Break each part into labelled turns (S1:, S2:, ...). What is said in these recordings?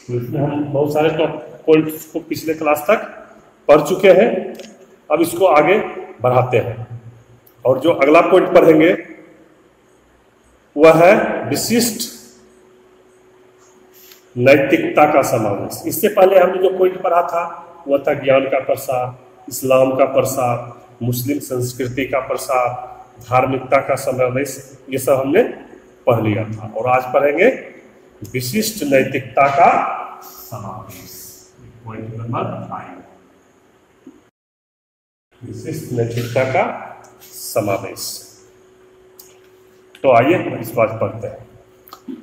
S1: तो इसमें हम बहुत सारे पॉइंट्स को पिछले क्लास तक पढ़ चुके हैं। अब इसको आगे बढ़ाते हैं और जो अगला पॉइंट पढ़ेंगे वह है विशिष्ट नैतिकता का समावेश। इससे पहले हमने जो पॉइंट पढ़ा था वह था ज्ञान का प्रसार, इस्लाम का प्रसार, मुस्लिम संस्कृति का प्रसार, धार्मिकता का समावेश, ये सब हमने पढ़ लिया था। और आज पढ़ेंगे विशिष्ट नैतिकता का समावेश, पॉइंट नंबर 5, विशिष्ट नैतिकता का समावेश। तो आइए इस बात पढ़ते हैं।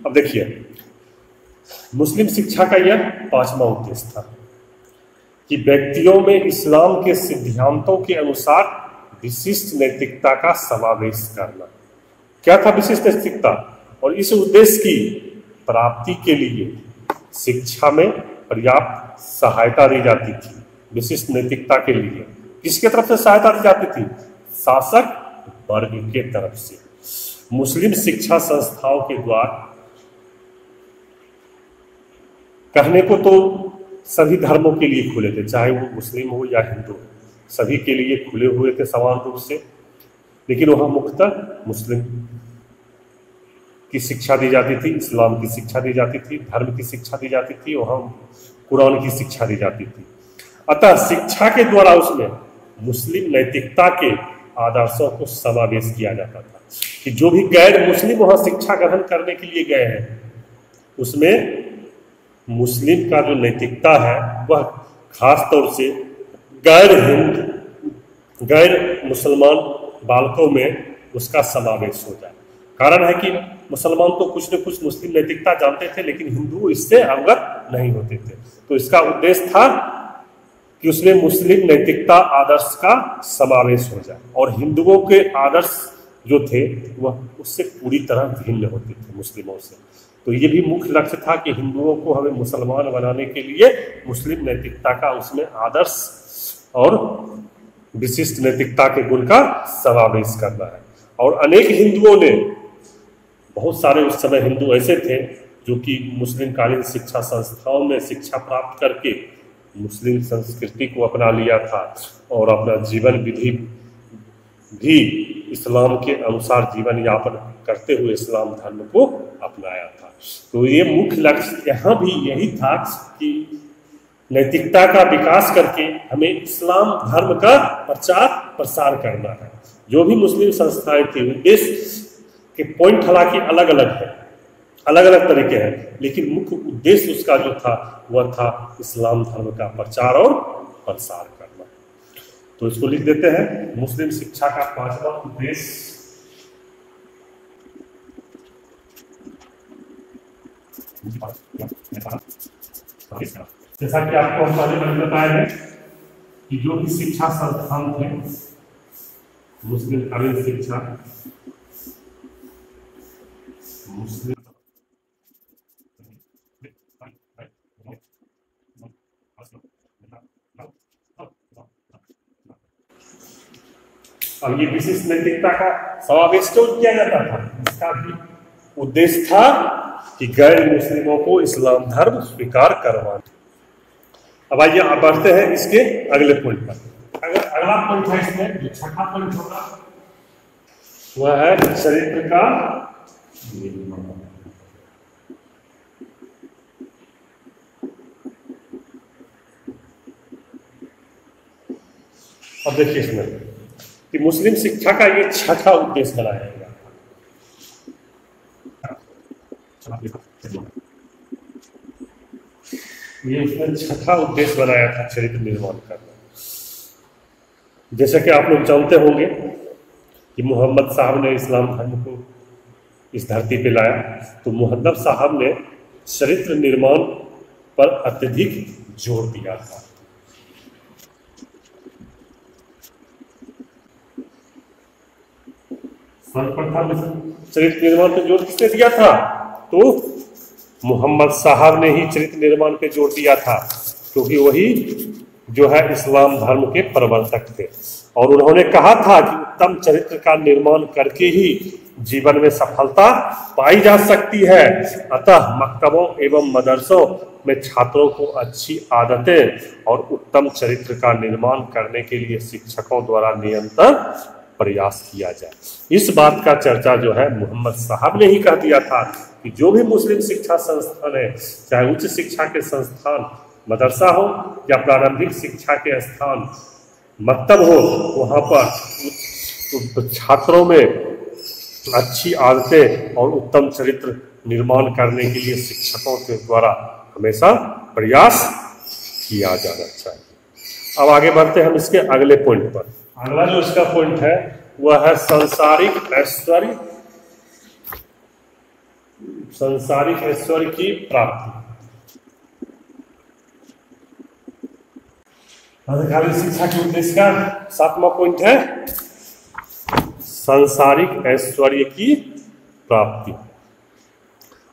S1: अब देखिए, मुस्लिम शिक्षा का यह 5वां उद्देश्य था कि व्यक्तियों में इस्लाम के सिद्धांतों के अनुसार विशिष्ट नैतिकता का समावेश करना। क्या था विशिष्ट नैतिकता? और इस उद्देश्य की प्राप्ति के लिए शिक्षा में पर्याप्त सहायता दी जाती थी। विशिष्ट नैतिकता के लिए किसके तरफ से सहायता दी जाती थी? शासक वर्ग के तरफ से। मुस्लिम शिक्षा संस्थाओं के द्वारा कहने को तो सभी धर्मों के लिए खुले थे, चाहे वो मुस्लिम हो या हिंदू, सभी के लिए खुले हुए थे समान रूप से। लेकिन वहाँ मुख्यतः मुस्लिम की शिक्षा दी जाती थी, इस्लाम की शिक्षा दी जाती थी, धर्म की शिक्षा दी जाती थी, वहाँ कुरान की शिक्षा दी जाती थी। अतः शिक्षा के द्वारा उसमें मुस्लिम नैतिकता के आदर्शों को समावेश किया जाता था कि जो भी गैर मुस्लिम वहाँ शिक्षा ग्रहण करने के लिए गए हैं उसमें मुस्लिम का जो नैतिकता है वह खास तौर से गैर हिंद, गैर मुसलमान बालकों में उसका समावेश हो जाए। कारण है कि मुसलमान तो कुछ न कुछ मुस्लिम नैतिकता जानते थे, लेकिन हिंदू इससे अवगत नहीं होते थे। तो इसका उद्देश्य था कि उसमें मुस्लिम नैतिकता आदर्श का समावेश हो जाए और हिंदुओं के आदर्श जो थे वह उससे पूरी तरह भिन्न होते थे मुस्लिमों से। तो ये भी मुख्य लक्ष्य था कि हिंदुओं को हमें मुसलमान बनाने के लिए मुस्लिम नैतिकता का उसमें आदर्श और विशिष्ट नैतिकता के गुण का समावेश करना है। और अनेक हिंदुओं ने, बहुत सारे उस समय हिंदू ऐसे थे जो कि मुस्लिम कालीन शिक्षा संस्थाओं में शिक्षा प्राप्त करके मुस्लिम संस्कृति को अपना लिया था और अपना जीवन विधि भी इस्लाम के अनुसार जीवन यापन करते हुए इस्लाम धर्म को अपनाया था। तो ये मुख्य लक्ष्य यहाँ भी यही था कि नैतिकता का विकास करके हमें इस्लाम धर्म का प्रचार प्रसार करना है। जो भी मुस्लिम संस्थाएं थी उद्देश्य के पॉइंट हालांकि अलग अलग है, अलग अलग तरीके हैं, लेकिन मुख्य उद्देश्य उसका जो था वह था इस्लाम धर्म का प्रचार और प्रसार करना। तो इसको लिख देते हैं, मुस्लिम शिक्षा का 5वां उद्देश्य जैसा कि आपको हम पहले बताया है कि जो भी शिक्षा संस्थान थे मुस्लिम कालीन शिक्षा, मुस्लिम अब ये विशिष्ट नैतिकता का समावेश क्यों किया जाता था? इसका भी उद्देश्य था कि गैर मुस्लिमों को इस्लाम धर्म स्वीकार करवाना। अब आइए आप बढ़ते हैं इसके अगले पॉइंट पर। अगला पॉइंट है इसमें जो छठा पॉइंट होगा वह है चरित्र का निर्माण। अब देखिए इसमें कि मुस्लिम शिक्षा का ये छठा उद्देश्य बनाया गया। ये उसने छठा उद्देश्य बनाया था चरित्र निर्माण करना। जैसा कि आप लोग जानते होंगे कि मोहम्मद साहब ने इस्लाम धर्म को इस धरती पे लाया, तो मोहम्मद साहब ने चरित्र निर्माण पर अत्यधिक जोर दिया था। सर्वप्रथम चरित्र निर्माण पर जोर किसने दिया था? तो मोहम्मद साहब ने ही चरित्र निर्माण पे जोर दिया था, क्योंकि वही जो है इस्लाम धर्म के प्रवर्तक थे। और उन्होंने कहा था कि उत्तम चरित्र का निर्माण करके ही जीवन में सफलता पाई जा सकती है। अतः मकतबों एवं मदरसों में छात्रों को अच्छी आदतें और उत्तम चरित्र का निर्माण करने के लिए शिक्षकों द्वारा निरंतर प्रयास किया जाए। इस बात का चर्चा जो है मोहम्मद साहब ने ही कह दिया था कि जो भी मुस्लिम शिक्षा संस्थान है, चाहे उच्च शिक्षा के संस्थान मदरसा हो या प्रारंभिक शिक्षा के स्थान मकतब हो, वहाँ पर छात्रों में अच्छी आदतें और उत्तम चरित्र निर्माण करने के लिए शिक्षकों के द्वारा हमेशा प्रयास किया जाना चाहिए। अब आगे बढ़ते हैं हम इसके अगले पॉइंट पर। अगला जो इसका पॉइंट है वह है सांसारिक ऐश्वर्य, सांसारिक ऐश्वर्य की प्राप्ति। अधिकारिक शिक्षा के उद्देश्य का 7वां पॉइंट है सांसारिक ऐश्वर्य की प्राप्ति,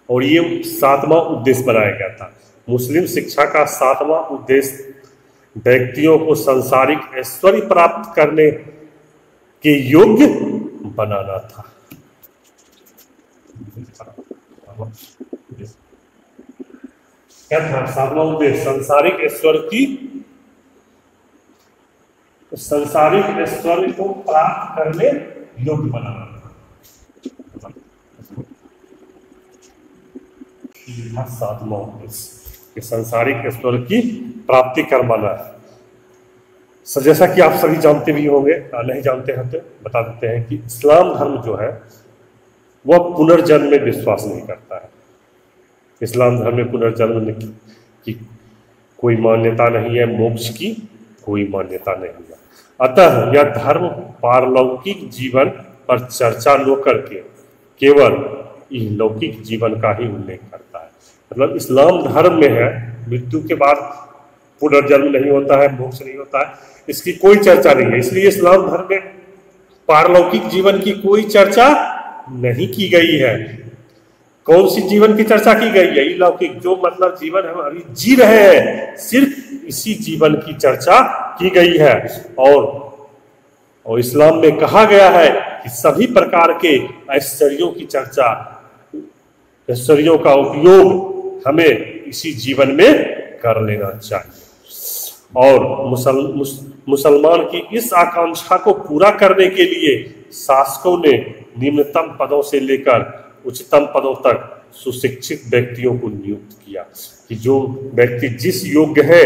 S1: और ये 7वां उद्देश्य बनाया गया था। मुस्लिम शिक्षा का 7वां उद्देश्य व्यक्तियों को सांसारिक ऐश्वर्य प्राप्त करने के योग्य बनाना था। क्या था 7वां उद्देश्य? सांसारिक ऐश्वर्य को प्राप्त करने योग्य बनाना था। 7वां उद्देश्य सांसारिक ऐश्वर्य की प्राप्ति करवाना है। जैसा कि आप सभी जानते भी होंगे, नहीं जानते हैं तो बता देते हैं कि इस्लाम धर्म जो है वह पुनर्जन्म में विश्वास नहीं करता है। इस्लाम धर्म में पुनर्जन्म की कोई मान्यता नहीं है, मोक्ष की कोई मान्यता नहीं है। अतः यह धर्म पारलौकिक जीवन पर चर्चा न करके केवल लौकिक जीवन का ही उल्लेख करता है। मतलब इस्लाम धर्म में है मृत्यु के बाद पुनर्जन्म नहीं होता है, मोक्ष नहीं होता है, इसकी कोई चर्चा नहीं है। इसलिए इस्लाम धर्म में पारलौकिक जीवन की कोई चर्चा नहीं की गई है। कौन सी जीवन की चर्चा की गई है? लौकिक, जो मतलब जीवन हम अभी जी रहे हैं, सिर्फ इसी जीवन की चर्चा की गई है। और इस्लाम में कहा गया है कि सभी प्रकार के ऐश्वर्यों की चर्चा, ऐश्वर्यों का उपयोग हमें इसी जीवन में कर लेना चाहिए। और मुसलमान की इस आकांक्षा को पूरा करने के लिए शासकों ने निम्नतम पदों से लेकर उच्चतम पदों तक सुशिक्षित व्यक्तियों को नियुक्त किया कि जो व्यक्ति जिस योग्य है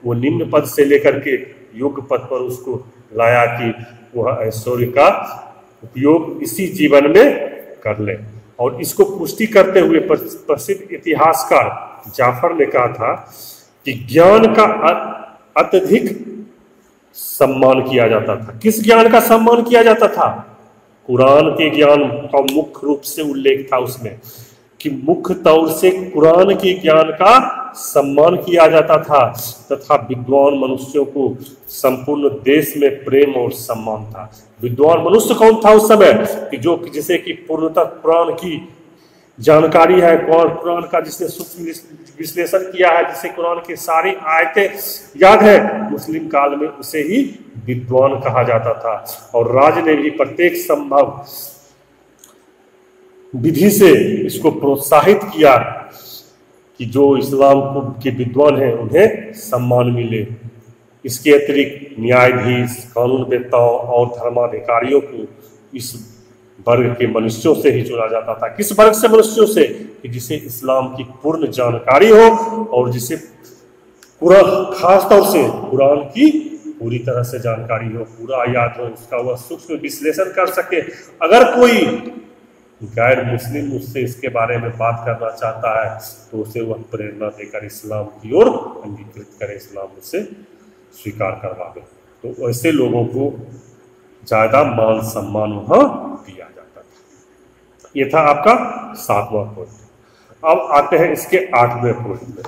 S1: वो निम्न पद से लेकर के योग्य पद पर उसको लाया कि वह ऐश्वर्य का उपयोग इसी जीवन में कर ले। और इसको पुष्टि करते हुए प्रसिद्ध इतिहासकार जाफर ने कहा था कि ज्ञान का अत्यधिक सम्मान किया जाता था। किस ज्ञान का सम्मान किया जाता था? कुरान के ज्ञान का मुख्य रूप से उल्लेख था उसमें कि मुख्य तौर से कुरान के ज्ञान का सम्मान किया जाता था तथा विद्वान मनुष्यों को संपूर्ण देश में प्रेम और सम्मान था। विद्वान मनुष्य कौन था उस समय? कि जो जिसे कि पूर्णतः कुरान की जानकारी है, कुरान का जिसने सूक्ष्म विश्लेषण किया है, जिसे कुरान की सारी आयतें याद है, मुस्लिम काल में उसे ही विद्वान कहा जाता था। और राज ने भी प्रत्येक संभव विधि से इसको प्रोत्साहित किया कि जो इस्लाम के विद्वान हैं उन्हें सम्मान मिले। इसके अतिरिक्त न्यायाधीश, कानून वेत्ताओं और धर्माधिकारियों को इस वर्ग के मनुष्यों से ही चुना जाता था। किस वर्ग से? मनुष्यों से, कि जिसे इस्लाम की पूर्ण जानकारी हो और जिसे पूरा खास तौर से कुरान की पूरी तरह से जानकारी हो, पूरा याद हो, उसका वह सूक्ष्म विश्लेषण कर सके। अगर कोई गैर मुस्लिम उससे इसके बारे में बात करना चाहता है तो उसे वह प्रेरणा देकर इस्लाम की ओर अंगीकृत करे, इस्लाम उसे स्वीकार करवा दे। तो ऐसे लोगों को ज्यादा मान सम्मान वहां दिया जाता था। यह था आपका 7वां पॉइंट। अब आते हैं इसके 8वें पॉइंट में।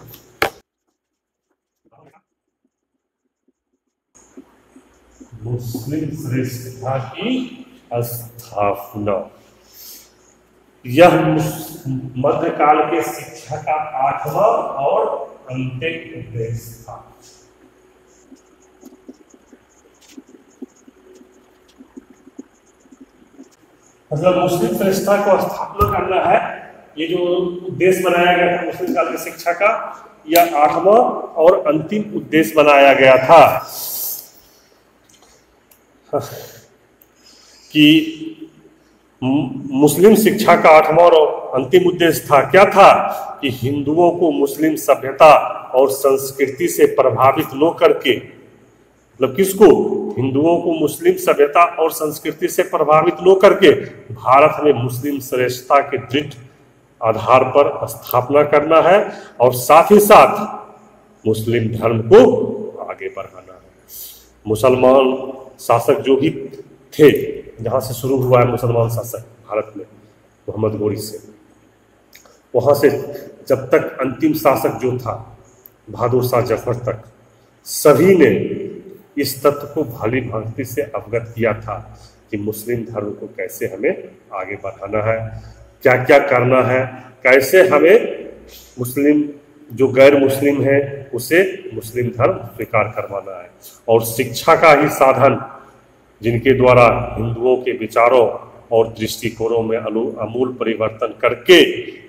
S1: मुस्लिम श्रेष्ठता की स्थापना। यह मध्यकाल के शिक्षा का 8वां और अंतिम उद्देश्य था। मतलब मुस्लिम श्रेष्ठता को स्थापना करना है, ये जो उद्देश्य बनाया गया था मुस्लिम काल की शिक्षा का, यह 8वां और अंतिम उद्देश्य बनाया गया था कि मुस्लिम शिक्षा का 8वां और अंतिम उद्देश्य था, क्या था कि हिंदुओं को मुस्लिम सभ्यता और संस्कृति से प्रभावित न करके, मतलब किसको, हिंदुओं को मुस्लिम सभ्यता और संस्कृति से प्रभावित न करके भारत में मुस्लिम श्रेष्ठता के दृढ़ आधार पर स्थापना करना है और साथ ही साथ मुस्लिम धर्म को आगे बढ़ाना है। मुसलमान शासक जो भी थे, जहाँ से शुरू हुआ है मुसलमान शासक भारत में मोहम्मद गोरी से, वहाँ से जब तक अंतिम शासक जो था बहादुर शाह जफर तक, सभी ने इस तथ्य को भली भांति से अवगत किया था कि मुस्लिम धर्म को कैसे हमें आगे बढ़ाना है, क्या क्या करना है, कैसे हमें मुस्लिम जो गैर मुस्लिम है उसे मुस्लिम धर्म स्वीकार करवाना है, और शिक्षा का ही साधन जिनके द्वारा हिंदुओं के विचारों और दृष्टिकोणों में आमूल परिवर्तन करके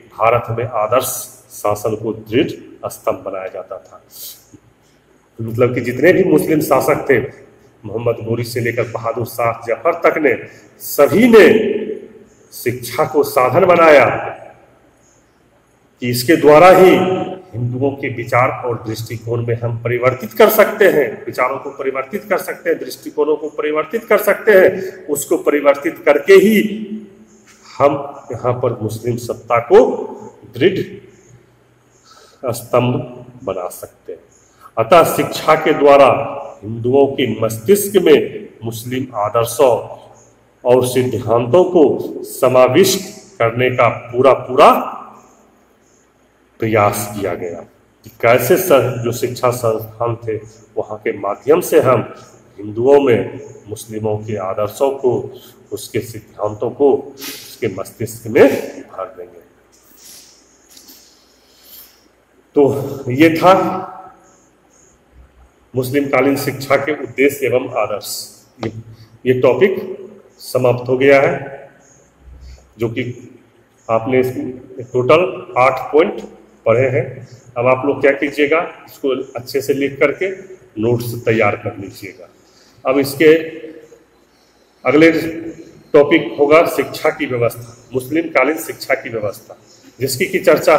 S1: भारत में आदर्श शासन को दृढ़ स्तंभ बनाया जाता था। मतलब कि जितने भी मुस्लिम शासक थे मोहम्मद गोरी से लेकर बहादुर शाह जफर तक ने, सभी ने शिक्षा को साधन बनाया कि इसके द्वारा ही हिंदुओं के विचार और दृष्टिकोण में हम परिवर्तित कर सकते हैं, विचारों को परिवर्तित कर सकते हैं, दृष्टिकोणों को परिवर्तित कर सकते हैं, उसको परिवर्तित करके ही हम यहाँ पर मुस्लिम सत्ता को दृढ़ स्तंभ बना सकते हैं। अतः शिक्षा के द्वारा हिंदुओं के मस्तिष्क में मुस्लिम आदर्शों और सिद्धांतों को समाविष्ट करने का पूरा प्रयास किया गया कि कैसे जो शिक्षा संस्थान थे वहाँ के माध्यम से हम हिंदुओं में मुस्लिमों के आदर्शों को, उसके सिद्धांतों को उसके मस्तिष्क में भर देंगे। तो ये था मुस्लिम कालीन शिक्षा के उद्देश्य एवं आदर्श। ये टॉपिक समाप्त हो गया है, जो कि आपने टोटल 8 पॉइंट पढ़े हैं। अब आप लोग क्या कीजिएगा, इसको अच्छे से लिख करके नोट्स तैयार कर लीजिएगा। अब इसके अगले टॉपिक होगा शिक्षा की व्यवस्था, मुस्लिम कालीन शिक्षा की व्यवस्था, जिसकी की चर्चा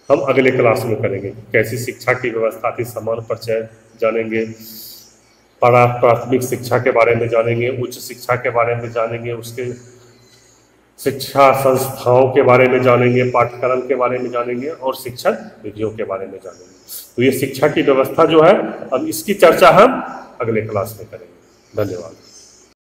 S1: हम अगले क्लास में करेंगे। कैसी शिक्षा की व्यवस्था थी, समान परिचय जानेंगे, प्राथमिक शिक्षा के बारे में जानेंगे, उच्च शिक्षा के बारे में जानेंगे, उसके शिक्षा संस्थाओं के बारे में जानेंगे, पाठ्यक्रम के बारे में जानेंगे और शिक्षण विधियों के बारे में जानेंगे। तो ये शिक्षा की व्यवस्था जो है, अब इसकी चर्चा हम अगले क्लास में करेंगे। धन्यवाद।